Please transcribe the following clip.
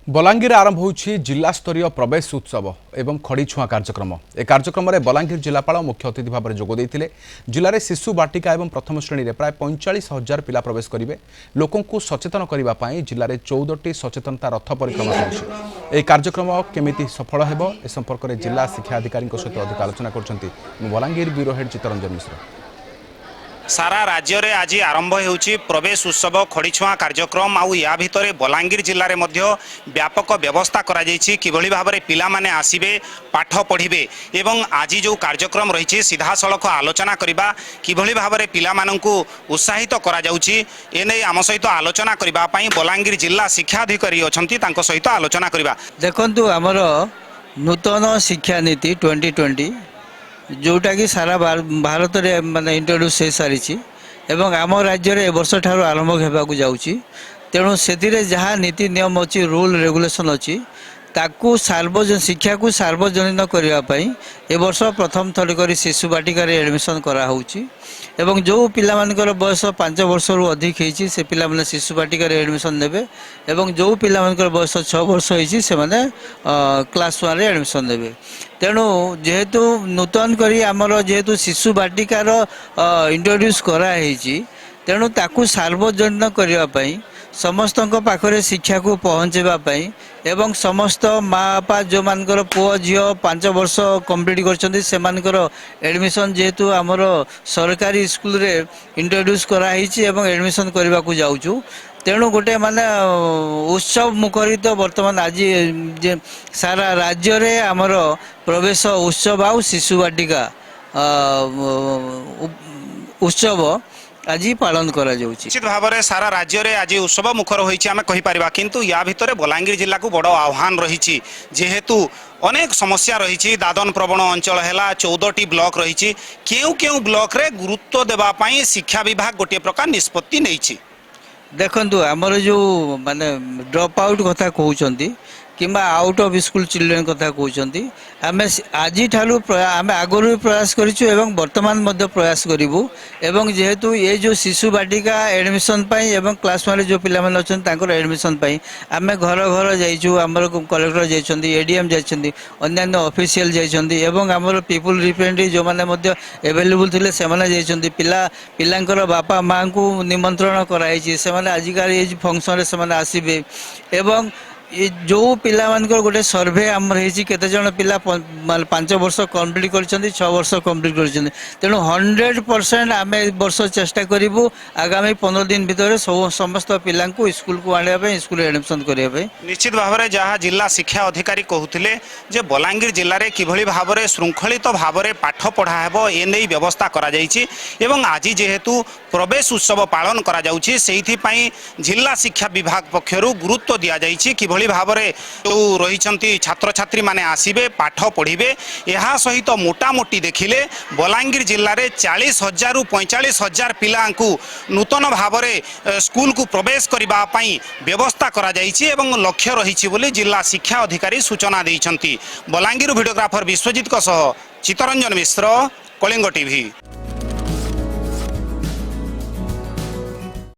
बलांगीर आरंभ होछि जिला स्तरीय प्रवेश उत्सव एवं खड़ीछुआ कार्यक्रम। ए कार्यक्रम में बलांगीर जिलापाल मुख्य अतिथि भाव में जोग देइथिले। जिले शिशु बाटिका एवं प्रथम श्रेणी में प्राय 45,000 पिला प्रवेश करेंगे। लोकों सचेतन करने जिले में 14टी सचेतनता रथ परिक्रमा कर कार्यक्रम केमिति सफल हेबो ए संपर्क में जिला शिक्षा अधिकारी सहित अधिक आलोचना कर बलांगीर ब्यूरो हेड चित्तरंजन मिश्र। सारा राज्य रे आज आरंभ होउछि प्रवेश उत्सव खड़ीछुआ कार्यक्रम आउ या भितरे बलांगीर जिले में व्यापक व्यवस्था करा जायछि किभली भाबरे पिला माने आसीबे पाठ पढ़िबे एवं आज जो कार्यक्रम रही सीधा सड़क आलोचना करबा किभली भाबरे पिला माननकु उत्साहित करा जाउछि एने आम सहित आलोचना करबा पई बलांगीर जिला शिक्षा अधिकारी अछंती तांको सहित आलोचना करबा। देखंतु हमर नूतन शिक्षा नीति 2020 जोटा कि सारा भारत रे माने इंट्रोड्यूस हो सारी एवं आम राज्य रे वर्ष ठार आरंभ होगा जाऊँगी। तेणु से जहाँ नीति नियम अच्छी रूल रेगुलेशन अच्छी ताकू शिक्षा को सार्वजनीन करने ए वर्ष प्रथम थर कर शिशु बाटिकार एडमिशन कराऊँगी एवं जो पिला मानकर बयस 5 वर्ष रु अधिक होती से पिला माने शिशु बाटिकार एडमिशन नेबे एवं जो पिला मानकर बयस 6 वर्ष होती से माने क्लास 1 रे एडमिशन नेबे। तेणु जेहेतु नूतन करी आमर जेहेतु शिशु बाटिकार इंट्रोड्यूस कराई तेणु ताकू सार्वजनीन करने समस्त पाखरे शिक्षा को पहुँचवाई एवं समस्त माँ बापा जो मानकर पुओ झील 5 वर्ष कंप्लीट कर एडमिशन जेहेतु आमर सरकारी स्कूल रे इंट्रोड्यूस कराई एवं एडमिशन करने को जाऊँ। तेणु गोटे माने उत्सव मुखरित वर्तमान आज सारा राज्य रे आमर प्रवेश उत्सव आउ शिशु बाटिका उत्सव आज पालन करा जाउछि। निश्चित भाव में सारा राज्य रे आज उत्सव मुखर होइछि आमे कहि परिबा किंतु या भितरे बलांगीर जिला को बड़ आह्वान रही जेहेतु अनेक समस्या रही दादन प्रवण अंचल है 14टी ब्लॉक रही केउ ब्लॉक रे गुरुत्व देबा पई शिक्षा विभाग गोटे प्रकार निष्पत्ति नैछि। देखंतु हमर जो माने ड्रॉप आउट कथा कहउचंती किंबा आउट ऑफ स्कूल चिल्ड्रेन कथा कहउचंती आमे आज ठालू आमे आगरु प्रयास करिछु एवं वर्तमान मध्य प्रयास करिवु एवं जेहेतु ये जो शिशु बाटिका एडमिशन पाई एवं क्लास 1 जो पिला माने अछन तांकर एडमिशन पाई आमे घर घर जाइछु हमर कलेक्टर जाइछंती एडीएम जाइछंती अन्य ऑफिशियल जाइछंती एवं हमर पीपल रिप्रेजेंटेटिव जो माने मध्य अवेलेबल थिले से माने जाइछंती पिलांकर बापा मां को निमंत्रण कराइछि से माने आजिकार ये फंक्शन रे से माने आसीबे एवं ये जो पिला मानकर गोटे सर्वे आम रही केते जन पिला 5 वर्ष कंप्लीट कर 6 वर्ष कंप्लीट कर तेणु 100% आम वर्ष चेष्टा करूँ आगामी 15 दिन भितर समस्त पिला स्कूल को आने स्कूल एडमिशन करने। निश्चित भाव में जहाँ जिला शिक्षा अधिकारी कहते जे बलांगीर जिले में किभली भाव में श्रृंखलित भाव में पाठ पढ़ा हेबो एने व्यवस्था करा जाइछि एवं आज जेहेतु प्रवेश उत्सव पालन करा जाउछि सेहिथि जिला शिक्षा विभाग पक्षरु गुरुत्व दिया जाइछि कि भाव में जो रही छात्र छात्री माने आसीबे पाठ पढ़िबे यह सहित मोटामोटी देखिले बलांगीर जिले में 40,000 रु 45,000 पिला नूतन भाव में स्कूल को प्रवेश करने व्यवस्था करा जाइछि एवं लक्ष्य रही बोली जिला शिक्षा अधिकारी सूचना देइछंती। बलांगीर वीडियोग्राफर विश्वजित चित्तरंजन मिश्र, कलिंग टीवी।